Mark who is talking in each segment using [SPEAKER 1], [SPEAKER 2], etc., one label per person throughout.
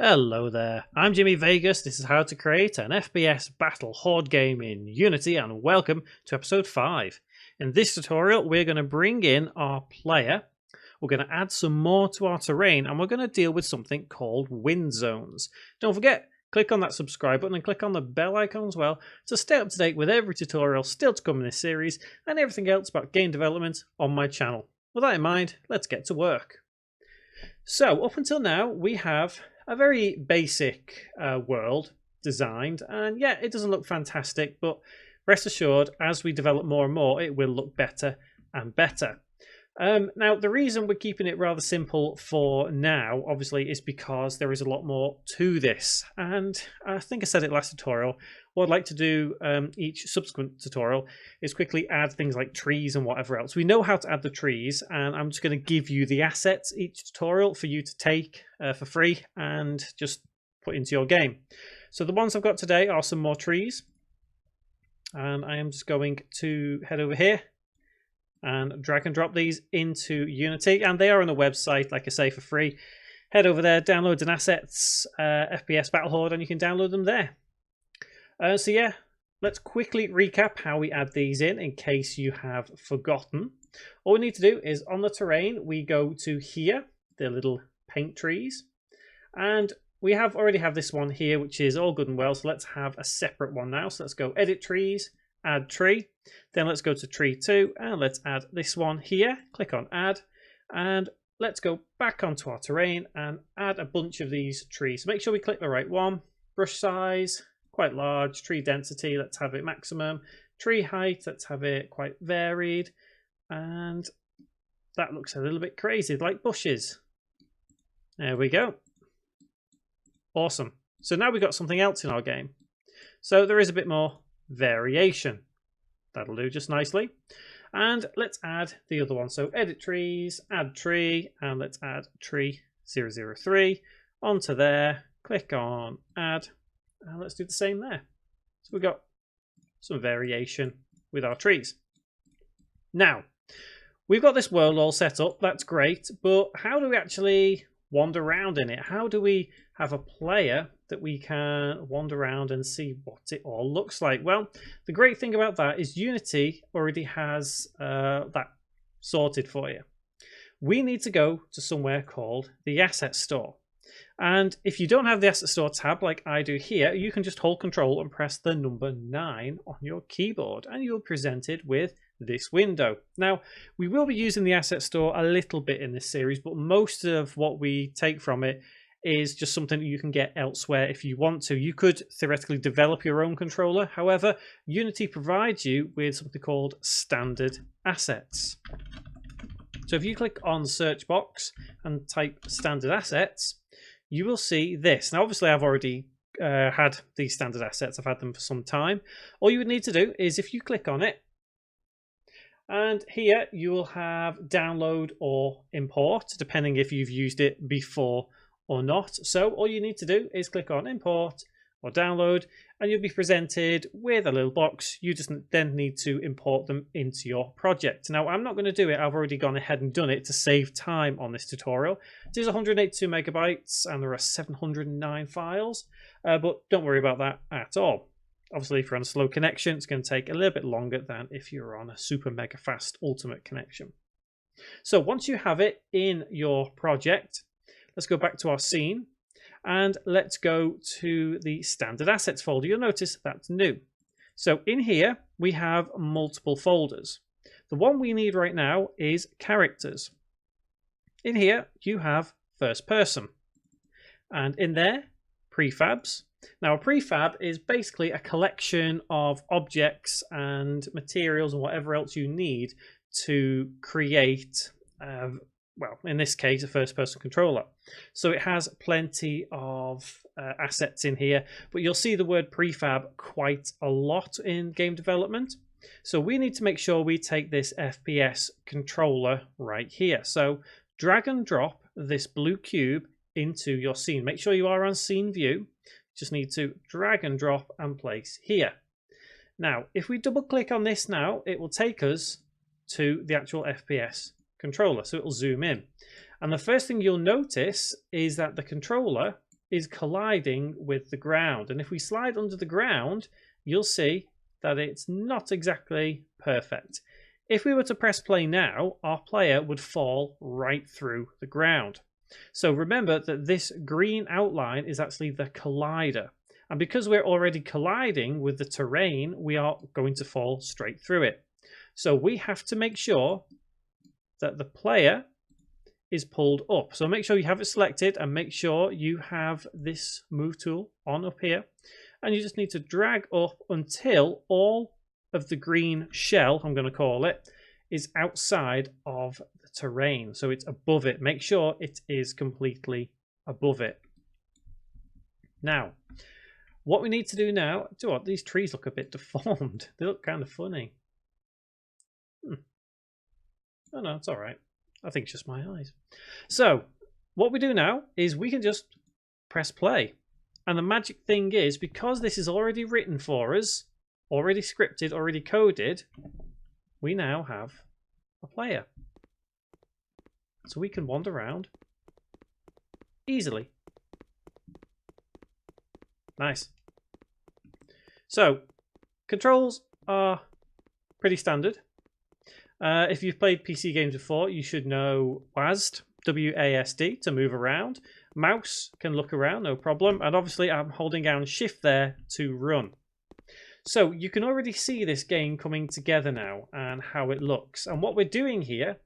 [SPEAKER 1] Hello there, I'm Jimmy Vegas. This is how to create an FPS Battle Horde game in Unity, and welcome to episode 5. In this tutorial we're going to bring in our player, we're going to add some more to our terrain, and we're going to deal with something called wind zones. Don't forget, click on that subscribe button and click on the bell icon as well to stay up to date with every tutorial still to come in this series and everything else about game development on my channel. With that in mind, let's get to work. So up until now we have a very basic world designed, and yeah, it doesn't look fantastic, but rest assured as we develop more and more it will look better and better. Now the reason we're keeping it rather simple for now obviously is because there is a lot more to this, and I think I said it last tutorial. What I'd like to do each subsequent tutorial is quickly add things like trees and whatever else. We know how to add the trees, and I'm just going to give you the assets each tutorial for you to take for free and just put into your game. So the ones I've got today are some more trees, and I am just going to head over here and drag and drop these into Unity, and they are on the website, like I say, for free. Head over there, downloads and assets, FPS Battle Horde, and you can download them there. So yeah, let's quickly recap how we add these in case you have forgotten. All we need to do is on the terrain, we go to here, the little paint trees, and we already have this one here, which is all good and well. So let's have a separate one now. So let's go edit trees, add tree, then let's go to tree 2 and let's add this one here. Click on add, and let's go back onto our terrain and add a bunch of these trees. So make sure we click the right one. Brush size quite large, tree density, let's have it maximum, tree height, let's have it quite varied, and that looks a little bit crazy like bushes. There we go. Awesome. So now we've got something else in our game, so there is a bit more variation. That'll do just nicely. And let's add the other one. So edit trees, add tree, and let's add tree 003 onto there. Click on add, and let's do the same there. So we've got some variation with our trees. Now we've got this world all set up, that's great, but how do we actually wander around in it? How do we have a player that we can wander around and see what it all looks like? Well, the great thing about that is Unity already has that sorted for you. We need to go to somewhere called the Asset Store. And if you don't have the Asset Store tab like I do here, you can just hold Control and press the number 9 on your keyboard, and you'll be presented with this window. Now, we will be using the Asset Store a little bit in this series, but most of what we take from it is just something that you can get elsewhere if you want to. You could theoretically develop your own controller. However, Unity provides you with something called standard assets. So if you click on the search box and type standard assets, you will see this. Now, obviously, I've already had these standard assets. I've had them for some time. All you would need to do is if you click on it, and here you will have download or import, depending if you've used it before or not. So all you need to do is click on import or download, and you'll be presented with a little box. You just then need to import them into your project. Now, I'm not going to do it. I've already gone ahead and done it to save time on this tutorial. It is 182 megabytes and there are 709 files, but don't worry about that at all. Obviously, if you're on a slow connection, it's going to take a little bit longer than if you're on a super mega fast ultimate connection. So once you have it in your project, let's go back to our scene. And let's go to the standard assets folder. You'll notice that's new. So in here, we have multiple folders. The one we need right now is characters. In here, you have first person. And in there, prefabs. Now, a prefab is basically a collection of objects and materials and whatever else you need to create well, in this case, a first-person controller. So it has plenty of assets in here, but you'll see the word prefab quite a lot in game development. So we need to make sure we take this FPS controller right here. So drag and drop this blue cube into your scene. Make sure you are on scene view. Just need to drag and drop and place here. Now, if we double click on this now, it will take us to the actual FPS controller, so it'll zoom in. And the first thing you'll notice is that the controller is colliding with the ground. And if we slide under the ground, you'll see that it's not exactly perfect. If we were to press play now, our player would fall right through the ground. So remember that this green outline is actually the collider. And because we're already colliding with the terrain, we are going to fall straight through it. So we have to make sure that the player is pulled up. So make sure you have it selected and make sure you have this move tool on up here. And you just need to drag up until all of the green shell, I'm going to call it, is outside of the terrain. So it's above it. Make sure it is completely above it. Now, what we need to do now, do what? These trees look a bit deformed. They look kind of funny. Oh no, it's all right. I think it's just my eyes. So what we do now is we can just press play. And the magic thing is, because this is already written for us, already scripted, already coded, we now have a player. So we can wander around easily. Nice. So controls are pretty standard. If you've played PC games before, you should know WASD, W-A-S-D, to move around. Mouse can look around, no problem. And obviously I'm holding down shift there to run. So you can already see this game coming together now and how it looks. And what we're doing here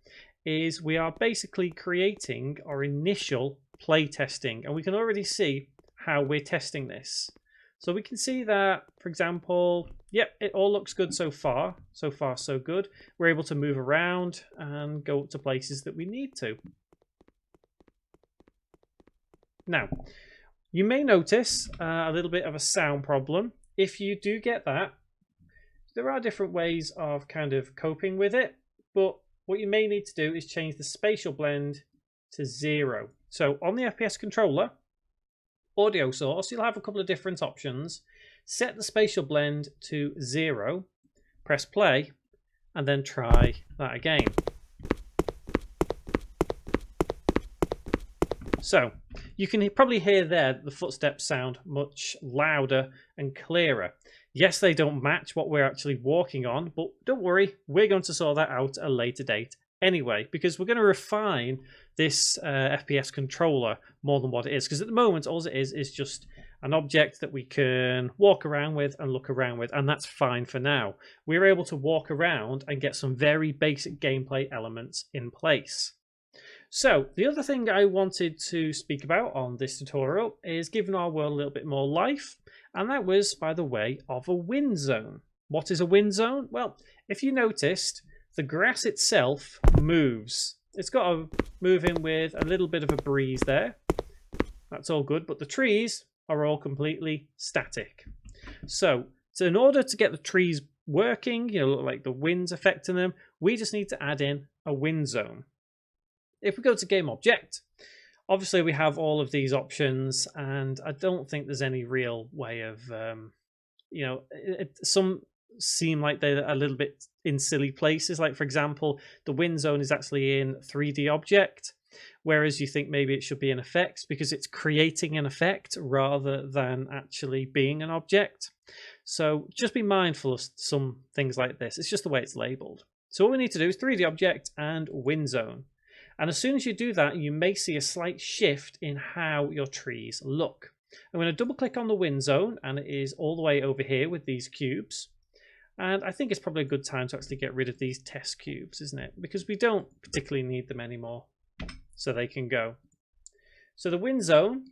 [SPEAKER 1] is we are basically creating our initial play testing. And we can already see how we're testing this. So we can see that, for example, yep, it all looks good so far. So far, so good. We're able to move around and go up to places that we need to. Now, you may notice a little bit of a sound problem. If you do get that, there are different ways of kind of coping with it. But what you may need to do is change the spatial blend to 0. So on the FPS controller, audio source, you'll have a couple of different options. Set the spatial blend to 0, press play, and then try that again. So you can probably hear there that the footsteps sound much louder and clearer. Yes, they don't match what we're actually walking on, but don't worry, we're going to sort that out at a later date anyway, because we're going to refine this FPS controller more than what it is, because at the moment all it is just an object that we can walk around with and look around with, and that's fine for now. We're able to walk around and get some very basic gameplay elements in place. So the other thing I wanted to speak about on this tutorial is giving our world a little bit more life, and that was by the way of a wind zone. What is a wind zone? Well, if you noticed, the grass itself moves. It's got to move in with a little bit of a breeze there. That's all good, but the trees are all completely static. So in order to get the trees working, like the wind's affecting them, we just need to add in a wind zone. If we go to game object, obviously we have all of these options, and I don't think there's any real way of, some seem like they're a little bit in silly places. Like for example, the wind zone is actually in 3D object, whereas you think maybe it should be in effects because it's creating an effect rather than actually being an object. So just be mindful of some things like this. It's just the way it's labeled. So what we need to do is 3D object and wind zone. And as soon as you do that, you may see a slight shift in how your trees look. I'm going to double click on the wind zone, and it is all the way over here with these cubes. And I think it's probably a good time to actually get rid of these test cubes, isn't it? Because we don't particularly need them anymore. So they can go. So the wind zone,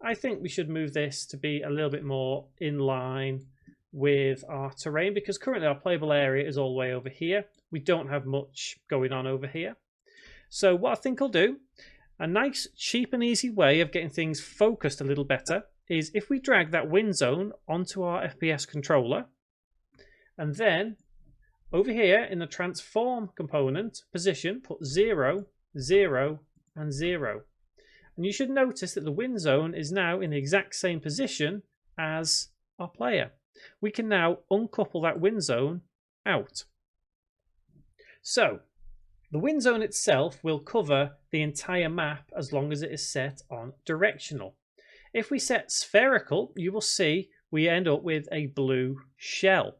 [SPEAKER 1] I think we should move this to be a little bit more in line with our terrain, because currently our playable area is all the way over here. We don't have much going on over here. So what I think I'll do, a nice, cheap and easy way of getting things focused a little better is if we drag that wind zone onto our FPS controller, and then over here in the transform component position, put 0, 0, and 0. And you should notice that the wind zone is now in the exact same position as our player. We can now uncouple that wind zone out. So the wind zone itself will cover the entire map as long as it is set on directional. If we set spherical, you will see we end up with a blue shell.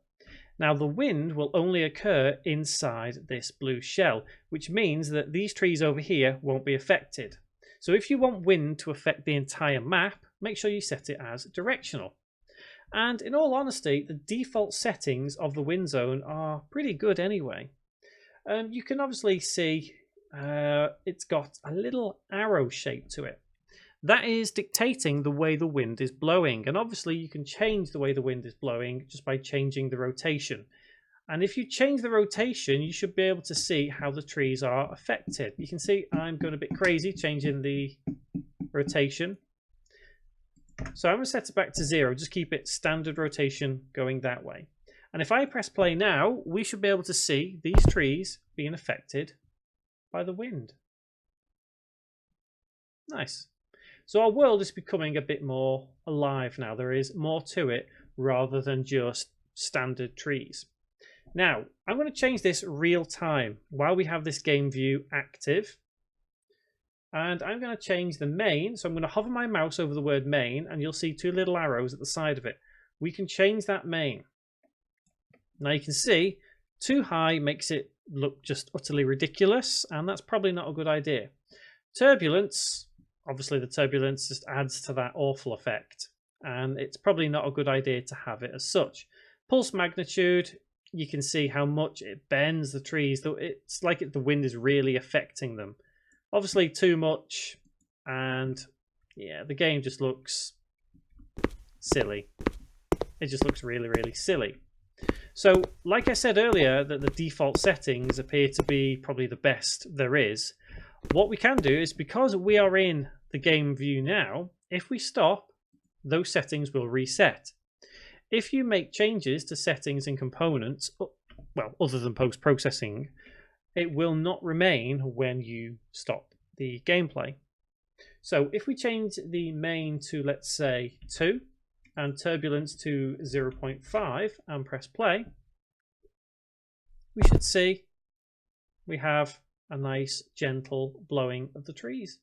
[SPEAKER 1] Now the wind will only occur inside this blue shell, which means that these trees over here won't be affected. So if you want wind to affect the entire map, make sure you set it as directional. And in all honesty, the default settings of the wind zone are pretty good anyway. You can obviously see it's got a little arrow shape to it. That is dictating the way the wind is blowing, and obviously you can change the way the wind is blowing just by changing the rotation. And if you change the rotation, you should be able to see how the trees are affected. You can see I'm going a bit crazy changing the rotation. So I'm going to set it back to 0, just keep it standard rotation going that way. And if I press play now, we should be able to see these trees being affected by the wind. Nice. So our world is becoming a bit more alive now. There is more to it rather than just standard trees. Now, I'm going to change this real time while we have this game view active. And I'm going to change the main. So I'm going to hover my mouse over the word main, and you'll see 2 little arrows at the side of it. We can change that main. Now you can see too high makes it look just utterly ridiculous, and that's probably not a good idea. Turbulence. Obviously the turbulence just adds to that awful effect, and it's probably not a good idea to have it as such. Pulse magnitude, you can see how much it bends the trees. It's like the wind is really affecting them. Obviously too much, and yeah, the game just looks silly. It just looks really, really silly. So like I said earlier, that the default settings appear to be probably the best there is. What we can do is, because we are in the game view now, if we stop, those settings will reset. If you make changes to settings and components, well, other than post-processing, it will not remain when you stop the gameplay. So if we change the main to, let's say, 2 and turbulence to 0.5 and press play, we should see we have a nice gentle blowing of the trees,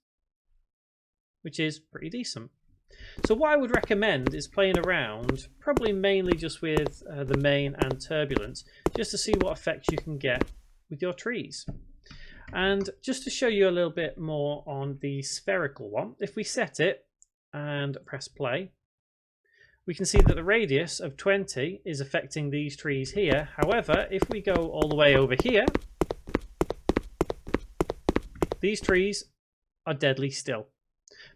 [SPEAKER 1] which is pretty decent. So what I would recommend is playing around, probably mainly just with the main and turbulence, just to see what effects you can get with your trees. And just to show you a little bit more on the spherical one, if we set it and press play, we can see that the radius of 20 is affecting these trees here. However, if we go all the way over here, these trees are deadly still,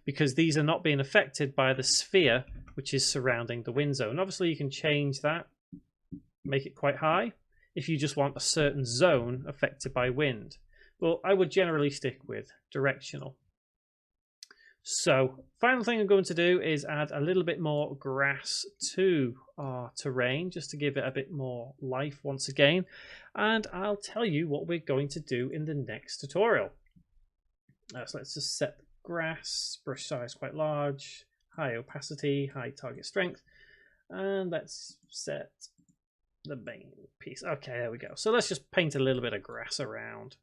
[SPEAKER 1] because these are not being affected by the sphere which is surrounding the wind zone. Obviously you can change that, make it quite high, if you just want a certain zone affected by wind. But I would generally stick with directional. So, final thing I'm going to do is add a little bit more grass to our terrain, just to give it a bit more life once again. And I'll tell you what we're going to do in the next tutorial. So let's just set the grass, brush size quite large, high opacity, high target strength, and let's set the main piece. Okay, there we go. So let's just paint a little bit of grass around.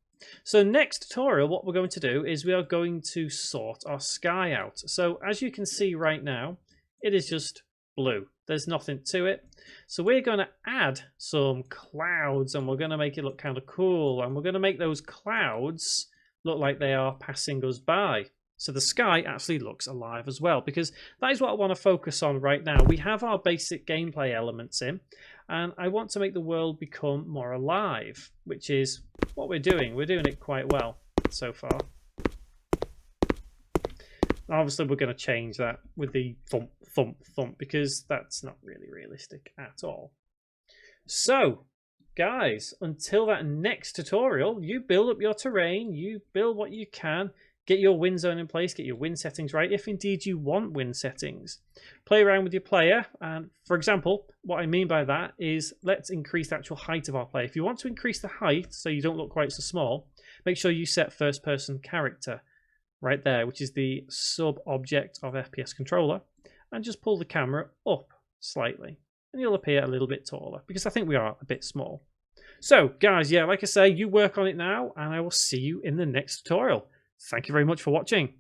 [SPEAKER 1] So next tutorial, what we're going to do is we are going to sort our sky out. So as you can see right now, it is just blue. There's nothing to it. So we're going to add some clouds, and we're going to make it look kind of cool, and we're going to make those clouds look like they are passing us by. So the sky actually looks alive as well, because that is what I want to focus on right now. We have our basic gameplay elements in, and I want to make the world become more alive, which is what we're doing. We're doing it quite well so far. Obviously we're going to change that with the thump, thump, thump, because that's not really realistic at all. So guys, until that next tutorial, you build up your terrain, you build what you can, get your wind zone in place, get your wind settings right, if indeed you want wind settings. Play around with your player, and for example, what I mean by that is let's increase the actual height of our player. If you want to increase the height so you don't look quite so small, make sure you set first person character right there, which is the sub-object of FPS controller, and just pull the camera up slightly, and you'll appear a little bit taller, because I think we are a bit small. So guys, yeah, like I say, you work on it now, and I will see you in the next tutorial. Thank you very much for watching.